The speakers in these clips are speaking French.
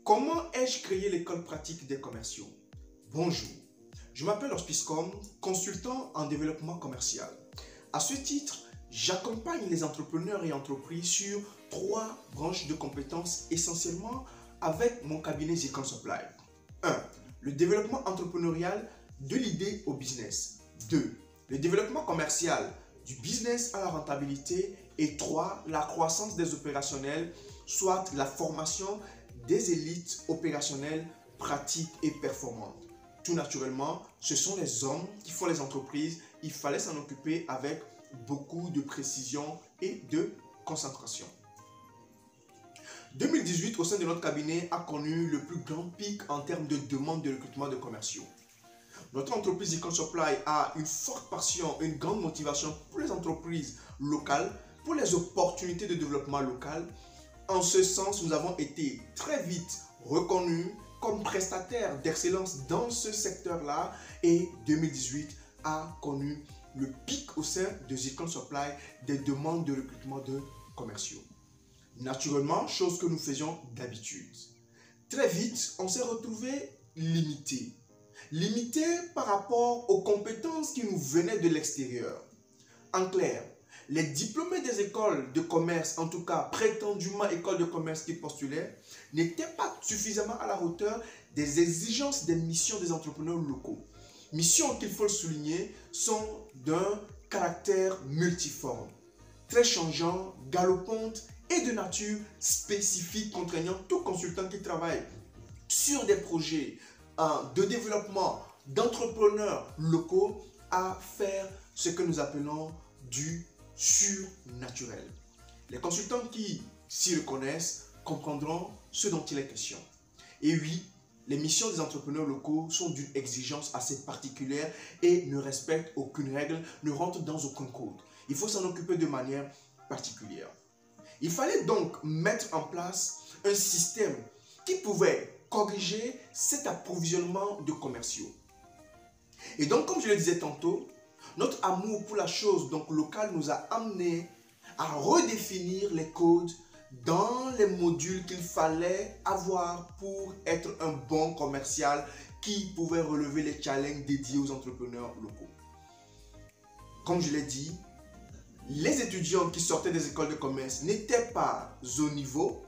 Comment ai-je créé l'école pratique des commerciaux? Bonjour, je m'appelle Hospicecom, consultant en développement commercial. À ce titre, j'accompagne les entrepreneurs et entreprises sur 3 branches de compétences essentiellement avec mon cabinet Zicon Supply. 1. Le développement entrepreneurial de l'idée au business. 2. Le développement commercial du business à la rentabilité. Et 3. La croissance des opérationnels, soit la formation des élites opérationnelles, pratiques et performantes. Tout naturellement, ce sont les hommes qui font les entreprises. Il fallait s'en occuper avec beaucoup de précision et de concentration. 2018, au sein de notre cabinet, a connu le plus grand pic en termes de demande de recrutement de commerciaux. Notre entreprise Zicon Supply a une forte passion, une grande motivation pour les entreprises locales, pour les opportunités de développement local. En ce sens, nous avons été très vite reconnus comme prestataires d'excellence dans ce secteur-là et 2018 a connu le pic au sein de Zicon Supply des demandes de recrutement de commerciaux. Naturellement, chose que nous faisions d'habitude. Très vite, on s'est retrouvé limité par rapport aux compétences qui nous venaient de l'extérieur. En clair, les diplômés des écoles de commerce, en tout cas prétendument écoles de commerce qui postulaient, n'étaient pas suffisamment à la hauteur des exigences des missions des entrepreneurs locaux. Missions qu'il faut le souligner sont d'un caractère multiforme, très changeant, galopante et de nature spécifique, contraignant tout consultant qui travaille sur des projets de développement d'entrepreneurs locaux à faire ce que nous appelons du surnaturel. Les consultants qui s'y reconnaissent comprendront ce dont il est question. Et oui, les missions des entrepreneurs locaux sont d'une exigence assez particulière et ne respectent aucune règle, ne rentrent dans aucun code. Il faut s'en occuper de manière particulière. Il fallait donc mettre en place un système qui pouvait corriger cet approvisionnement de commerciaux. Et donc, comme je le disais tantôt, notre amour pour la chose donc locale nous a amené à redéfinir les codes dans les modules qu'il fallait avoir pour être un bon commercial qui pouvait relever les challenges dédiés aux entrepreneurs locaux. Comme je l'ai dit, les étudiants qui sortaient des écoles de commerce n'étaient pas au niveau.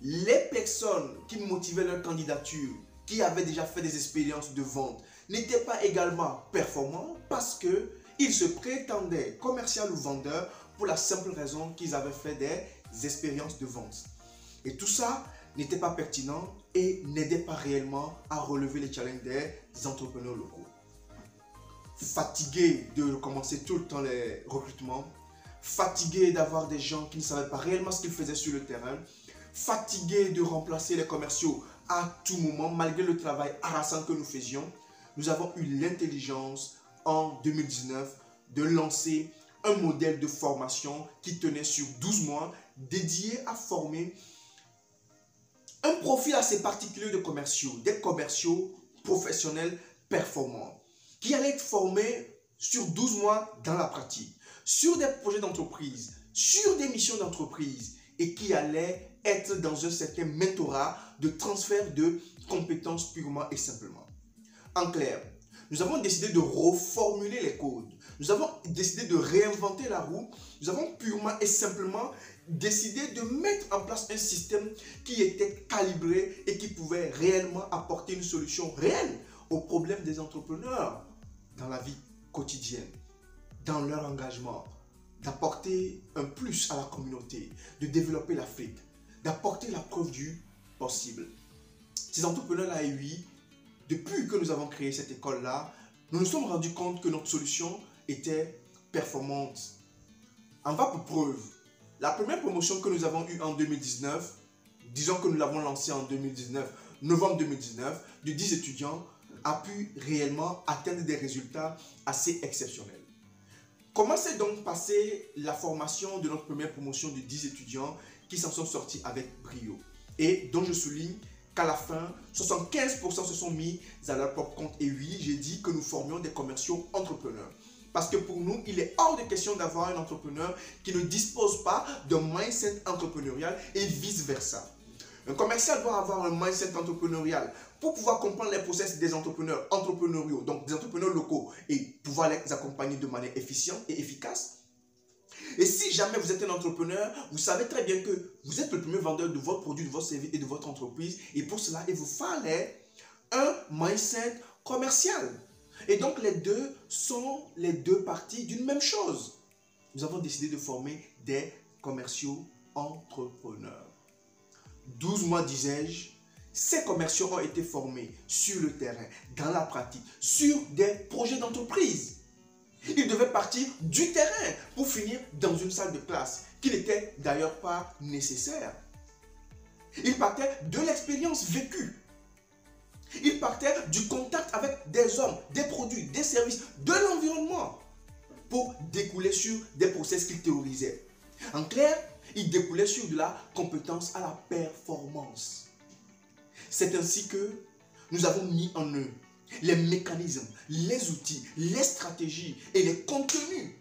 Les personnes qui motivaient leur candidature, qui avaient déjà fait des expériences de vente, n'étaient pas également performants parce qu'ils se prétendaient commerciaux ou vendeurs pour la simple raison qu'ils avaient fait des expériences de vente. Et tout ça n'était pas pertinent et n'aidait pas réellement à relever les challenges des entrepreneurs locaux. Fatigué de recommencer tout le temps les recrutements, fatigué d'avoir des gens qui ne savaient pas réellement ce qu'ils faisaient sur le terrain, fatigué de remplacer les commerciaux à tout moment malgré le travail harassant que nous faisions, nous avons eu l'intelligence en 2019 de lancer un modèle de formation qui tenait sur 12 mois dédié à former un profil assez particulier de commerciaux, des commerciaux professionnels performants qui allaient être formés sur 12 mois dans la pratique, sur des projets d'entreprise, sur des missions d'entreprise et qui allaient être dans un certain mentorat de transfert de compétences purement et simplement. En clair, nous avons décidé de reformuler les codes. Nous avons décidé de réinventer la roue. Nous avons purement et simplement décidé de mettre en place un système qui était calibré et qui pouvait réellement apporter une solution réelle aux problèmes des entrepreneurs dans la vie quotidienne, dans leur engagement, d'apporter un plus à la communauté, de développer l'Afrique, d'apporter la preuve du possible. Ces entrepreneurs-là, et oui, depuis que nous avons créé cette école-là, nous nous sommes rendus compte que notre solution était performante. En va pour preuve, la première promotion que nous avons eue en 2019, disons que nous l'avons lancée en 2019, novembre 2019, de 10 étudiants, a pu réellement atteindre des résultats assez exceptionnels. Comment s'est donc passée la formation de notre première promotion de 10 étudiants qui s'en sont sortis avec brio et dont je souligne qu'à la fin, 75% se sont mis à leur propre compte. Et oui, j'ai dit que nous formions des commerciaux entrepreneurs. Parce que pour nous, il est hors de question d'avoir un entrepreneur qui ne dispose pas d'un mindset entrepreneurial et vice-versa. Un commercial doit avoir un mindset entrepreneurial pour pouvoir comprendre les process des entrepreneurs entrepreneuriaux, donc des entrepreneurs locaux, et pouvoir les accompagner de manière efficiente et efficace. Et si jamais vous êtes un entrepreneur, vous savez très bien que vous êtes le premier vendeur de votre produit, de votre service et de votre entreprise. Et pour cela, il vous fallait un mindset commercial. Et donc, les deux sont les deux parties d'une même chose. Nous avons décidé de former des commerciaux entrepreneurs. 12 mois, disais-je, ces commerciaux ont été formés sur le terrain, dans la pratique, sur des projets d'entreprise. Ils devaient partir du terrain pour finir dans une salle de classe, qui n'était d'ailleurs pas nécessaire. Ils partaient de l'expérience vécue. Ils partaient du contact avec des hommes, des produits, des services, de l'environnement, pour découler sur des process qu'ils théorisaient. En clair, ils découlaient sur de la compétence à la performance. C'est ainsi que nous avons mis en œuvre les mécanismes, les outils, les stratégies et les contenus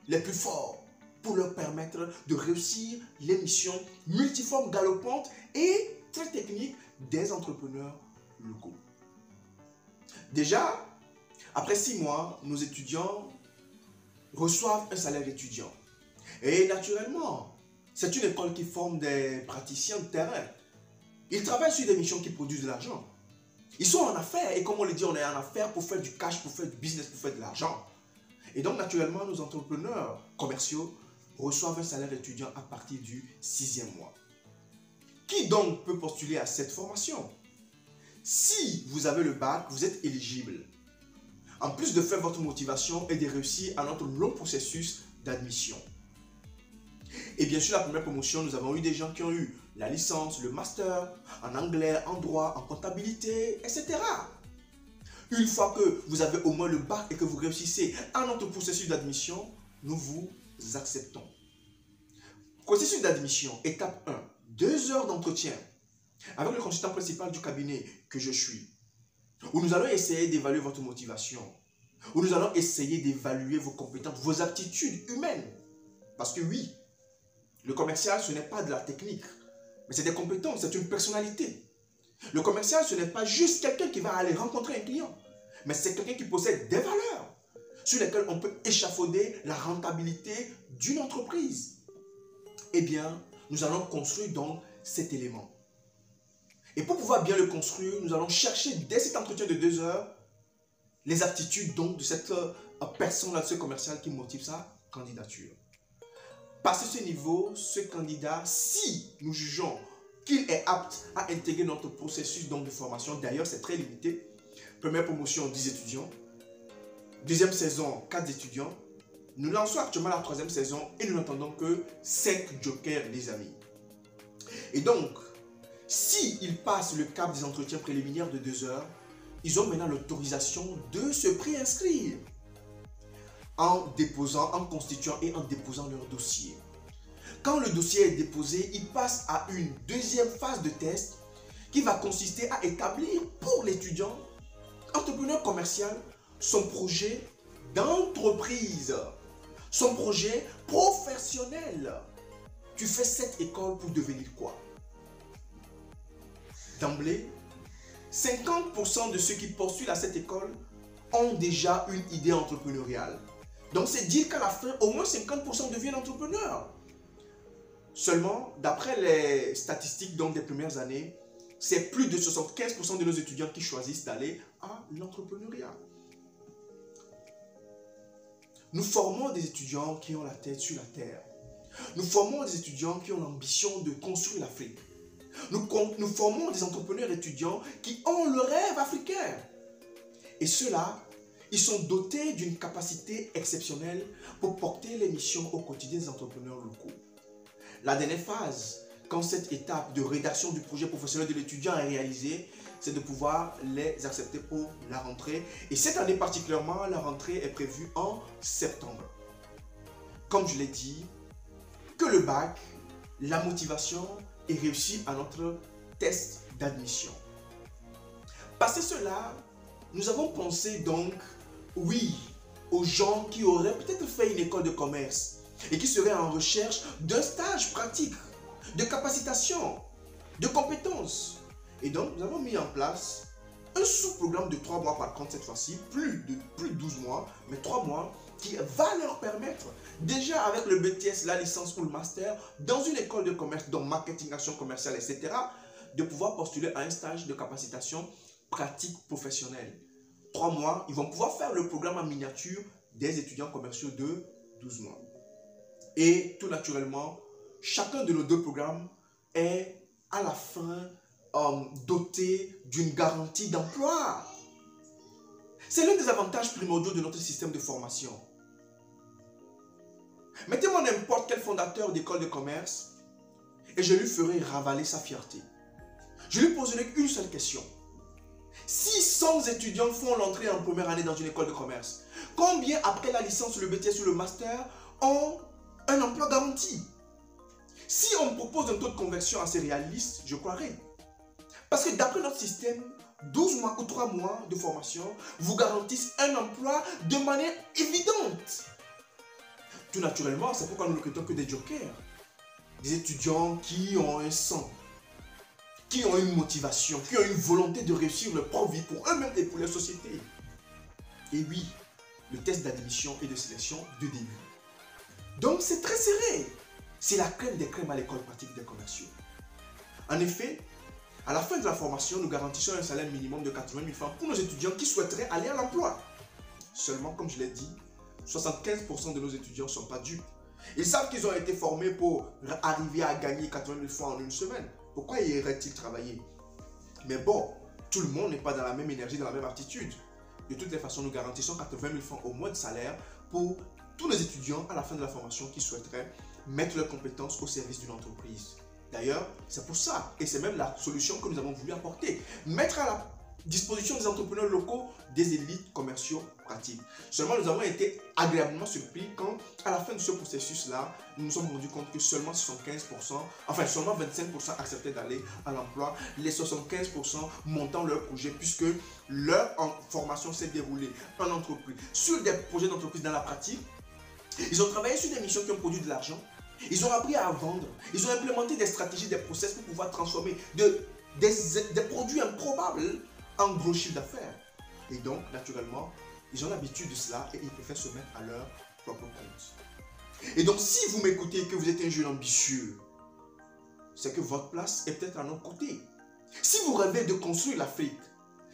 les plus forts pour leur permettre de réussir les missions multiformes, galopantes et très techniques des entrepreneurs locaux. Déjà, après 6 mois, nos étudiants reçoivent un salaire étudiant. Et naturellement, c'est une école qui forme des praticiens de terrain. Ils travaillent sur des missions qui produisent de l'argent. Ils sont en affaires, et comme on le dit, on est en affaires pour faire du cash, pour faire du business, pour faire de l'argent. Et donc, naturellement, nos entrepreneurs commerciaux reçoivent un salaire étudiant à partir du 6e mois. Qui donc peut postuler à cette formation? Si vous avez le bac, vous êtes éligible. En plus de faire votre motivation et de réussir à notre long processus d'admission. Et bien sûr, la première promotion, nous avons eu des gens qui ont eu la licence, le master, en anglais, en droit, en comptabilité, etc. Une fois que vous avez au moins le bac et que vous réussissez à notre processus d'admission, nous vous acceptons. Processus d'admission, étape 1, 2 heures d'entretien avec le consultant principal du cabinet que je suis, où nous allons essayer d'évaluer votre motivation, où nous allons essayer d'évaluer vos compétences, vos aptitudes humaines. Parce que oui, le commercial, ce n'est pas de la technique, mais c'est des compétences, c'est une personnalité. Le commercial, ce n'est pas juste quelqu'un qui va aller rencontrer un client, mais c'est quelqu'un qui possède des valeurs sur lesquelles on peut échafauder la rentabilité d'une entreprise. Eh bien, nous allons construire donc cet élément. Et pour pouvoir bien le construire, nous allons chercher dès cet entretien de 2 heures les aptitudes donc de cette personne, de ce commercial qui motive sa candidature. Passé ce niveau, ce candidat, si nous jugeons qu'il est apte à intégrer notre processus donc de formation, d'ailleurs c'est très limité. Première promotion, 10 étudiants. Deuxième saison, 4 étudiants. Nous lançons actuellement la 3e saison et nous n'entendons que 5 jokers, les amis. Et donc, s'ils passent le cap des entretiens préliminaires de 2 heures, ils ont maintenant l'autorisation de se préinscrire en déposant, en constituant et en déposant leur dossier. Quand le dossier est déposé, ils passent à une deuxième phase de test qui va consister à établir pour l'étudiant entrepreneur commercial son projet d'entreprise, son projet professionnel. Tu fais cette école pour devenir quoi? D'emblée, 50% de ceux qui postulent à cette école ont déjà une idée entrepreneuriale. Donc c'est dire qu'à la fin, au moins 50% deviennent entrepreneurs. Seulement, d'après les statistiques donc des premières années, c'est plus de 75% de nos étudiants qui choisissent d'aller à l'entrepreneuriat. Nous formons des étudiants qui ont la tête sur la terre. Nous formons des étudiants qui ont l'ambition de construire l'Afrique. Nous formons des entrepreneurs étudiants qui ont le rêve africain. Et ceux-là, ils sont dotés d'une capacité exceptionnelle pour porter les missions au quotidien des entrepreneurs locaux. La dernière phase, quand cette étape de rédaction du projet professionnel de l'étudiant est réalisée, c'est de pouvoir les accepter pour la rentrée. Et cette année particulièrement, la rentrée est prévue en septembre. Comme je l'ai dit, que le bac, la motivation est réussie à notre test d'admission. Passé cela, nous avons pensé donc, oui, aux gens qui auraient peut-être fait une école de commerce et qui seraient en recherche d'un stage pratique, de capacitation. de compétences. Et donc, nous avons mis en place un sous-programme de 3 mois par contre cette fois-ci, plus de 12 mois, mais 3 mois, qui va leur permettre, déjà avec le BTS, la licence ou le master, dans une école de commerce, dont marketing, action commerciale, etc., de pouvoir postuler à un stage de capacitation pratique professionnelle. 3 mois, ils vont pouvoir faire le programme en miniature des étudiants commerciaux de 12 mois. Et tout naturellement, chacun de nos deux programmes est à la fin doté d'une garantie d'emploi. C'est l'un des avantages primordiaux de notre système de formation. Mettez-moi n'importe quel fondateur d'école de commerce et je lui ferai ravaler sa fierté. Je lui poserai une seule question. Si 100 étudiants font l'entrée en première année dans une école de commerce, combien après la licence, le BTS ou le master ont un emploi garanti? Si on me propose un taux de conversion assez réaliste, je croirais. Parce que d'après notre système, 12 mois ou 3 mois de formation vous garantissent un emploi de manière évidente. Tout naturellement, c'est pourquoi nous ne recrutons que des jokers. Des étudiants qui ont un sang, qui ont une motivation, qui ont une volonté de réussir leur propre vie pour eux-mêmes et pour leur société. Et oui, le test d'admission et de sélection de début. Donc c'est très serré. C'est la crème des crèmes à l'école pratique des commerciaux. En effet, à la fin de la formation, nous garantissons un salaire minimum de 80 000 francs pour nos étudiants qui souhaiteraient aller à l'emploi. Seulement, comme je l'ai dit, 75% de nos étudiants ne sont pas dupes. Ils savent qu'ils ont été formés pour arriver à gagner 80 000 francs en une semaine. Pourquoi iraient-ils travailler? Mais bon, tout le monde n'est pas dans la même énergie, dans la même aptitude. De toutes les façons, nous garantissons 80 000 francs au mois de salaire pour tous les étudiants à la fin de la formation qui souhaiteraient mettre leurs compétences au service d'une entreprise. D'ailleurs, c'est pour ça, et c'est même la solution que nous avons voulu apporter, mettre à la disposition des entrepreneurs locaux des élites commerciaux pratiques. Seulement, nous avons été agréablement surpris quand, à la fin de ce processus-là, nous nous sommes rendus compte que seulement 75%, enfin seulement 25% acceptaient d'aller à l'emploi, les 75% montant leur projet puisque leur formation s'est déroulée en entreprise, sur des projets d'entreprise dans la pratique. Ils ont travaillé sur des missions qui ont produit de l'argent. Ils ont appris à vendre. Ils ont implémenté des stratégies, des process pour pouvoir transformer des produits improbables en gros chiffre d'affaires. Et donc, naturellement, ils ont l'habitude de cela et ils préfèrent se mettre à leur propre compte. Et donc, si vous m'écoutez et que vous êtes un jeune ambitieux, c'est que votre place est peut-être à notre côté. Si vous rêvez de construire l'Afrique,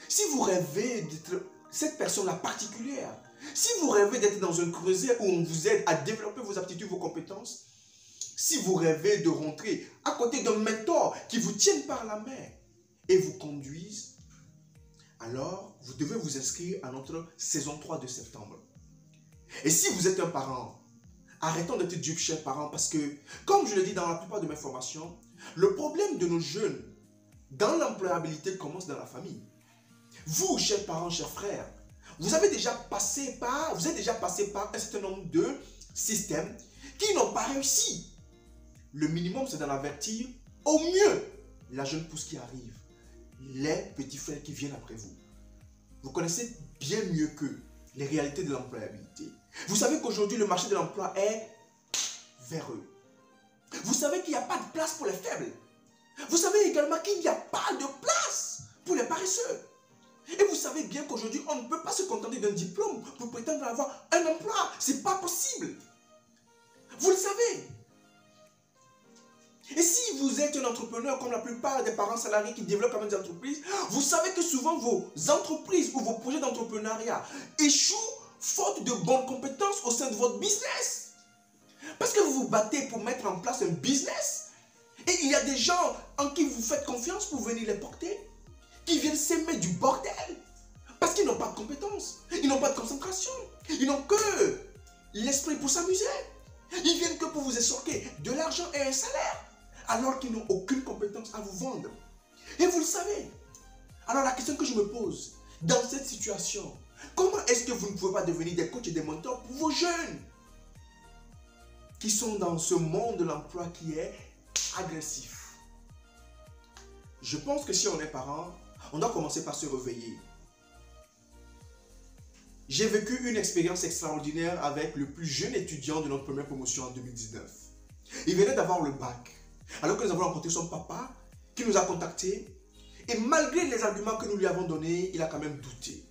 si vous rêvez d'être cette personne-là particulière, si vous rêvez d'être dans un creuset où on vous aide à développer vos aptitudes, vos compétences, si vous rêvez de rentrer à côté d'un mentor qui vous tienne par la main et vous conduise, alors vous devez vous inscrire à notre saison 3 de septembre. Et si vous êtes un parent, arrêtons d'être dupes, chers parents, parce que, comme je le dis dans la plupart de mes formations, le problème de nos jeunes dans l'employabilité commence dans la famille. Vous, chers parents, chers frères, vous êtes déjà passé par un certain nombre de systèmes qui n'ont pas réussi. Le minimum, c'est d'en avertir au mieux la jeune pousse qui arrive, les petits frères qui viennent après vous. Vous connaissez bien mieux qu'eux les réalités de l'employabilité. Vous savez qu'aujourd'hui, le marché de l'emploi est véreux. Vous savez qu'il n'y a pas de place pour les faibles. Vous savez également qu'il n'y a pas de place pour les paresseux. Et vous savez bien qu'aujourd'hui, on ne peut pas se contenter d'un diplôme pour prétendre avoir un emploi. Ce n'est pas possible. Vous le savez. Et si vous êtes un entrepreneur comme la plupart des parents salariés qui développent quand même des entreprises, vous savez que souvent vos entreprises ou vos projets d'entrepreneuriat échouent faute de bonnes compétences au sein de votre business. Parce que vous vous battez pour mettre en place un business et il y a des gens en qui vous faites confiance pour venir les porter, qui viennent s'aimer du bordel parce qu'ils n'ont pas de compétences, ils n'ont pas de concentration, ils n'ont que l'esprit pour s'amuser. Ils viennent que pour vous essorquer de l'argent et un salaire, alors qu'ils n'ont aucune compétence à vous vendre. Et vous le savez. Alors la question que je me pose, dans cette situation, comment est-ce que vous ne pouvez pas devenir des coachs et des mentors pour vos jeunes qui sont dans ce monde de l'emploi qui est agressif? Je pense que si on est parent, on doit commencer par se réveiller. J'ai vécu une expérience extraordinaire avec le plus jeune étudiant de notre première promotion en 2019. Il venait d'avoir le bac. Alors que nous avons rencontré son papa, qui nous a contactés. Et malgré les arguments que nous lui avons donnés, il a quand même douté.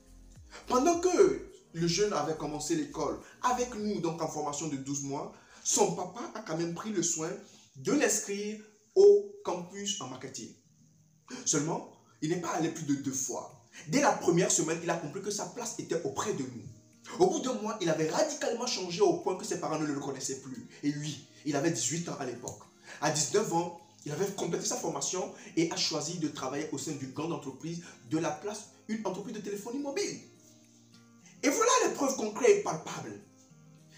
Pendant que le jeune avait commencé l'école avec nous, donc en formation de 12 mois, son papa a quand même pris le soin de l'inscrire au campus en marketing. Seulement, il n'est pas allé plus de 2 fois. Dès la première semaine, il a compris que sa place était auprès de nous. Au bout d'1 mois, il avait radicalement changé au point que ses parents ne le reconnaissaient plus. Et lui, il avait 18 ans à l'époque. À 19 ans, il avait complété sa formation et a choisi de travailler au sein d'une grande entreprise de la place, une entreprise de téléphonie mobile. Et voilà les preuves concrètes et palpables.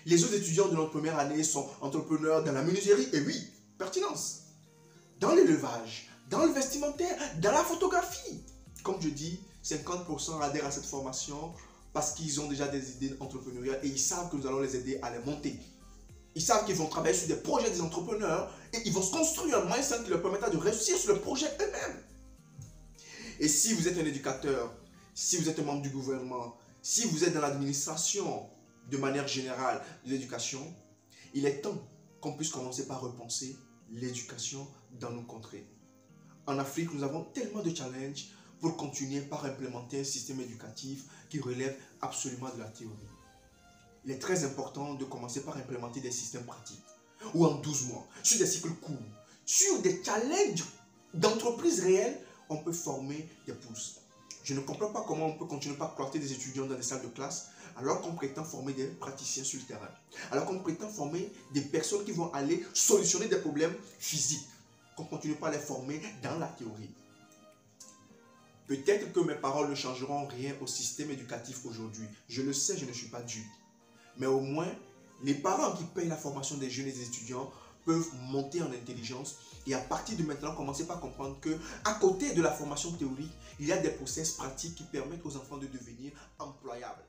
Les autres étudiants de notre première année sont entrepreneurs dans la menuiserie, et oui, pertinence. Dans l'élevage, dans le vestimentaire, dans la photographie. Comme je dis, 50% adhèrent à cette formation parce qu'ils ont déjà des idées entrepreneuriales et ils savent que nous allons les aider à les monter. Ils savent qu'ils vont travailler sur des projets des entrepreneurs et ils vont se construire un mindset qui leur permettra de réussir sur le projet eux-mêmes. Et si vous êtes un éducateur, si vous êtes un membre du gouvernement, si vous êtes dans l'administration de manière générale de l'éducation, il est temps qu'on puisse commencer par repenser l'éducation dans nos contrées. En Afrique, nous avons tellement de challenges pour continuer par implémenter un système éducatif qui relève absolument de la théorie. Il est très important de commencer par implémenter des systèmes pratiques, ou en 12 mois, sur des cycles courts, sur des challenges d'entreprises réelles, on peut former des pousses. Je ne comprends pas comment on peut continuer par cloîtrer des étudiants dans des salles de classe alors qu'on prétend former des praticiens sur le terrain, alors qu'on prétend former des personnes qui vont aller solutionner des problèmes physiques, qu'on ne continue pas à les former dans la théorie. Peut-être que mes paroles ne changeront rien au système éducatif aujourd'hui. Je le sais, je ne suis pas dupe. Mais au moins, les parents qui payent la formation des jeunes et des étudiants peuvent monter en intelligence et à partir de maintenant, commencer par comprendre que à côté de la formation théorique, il y a des process pratiques qui permettent aux enfants de devenir employables.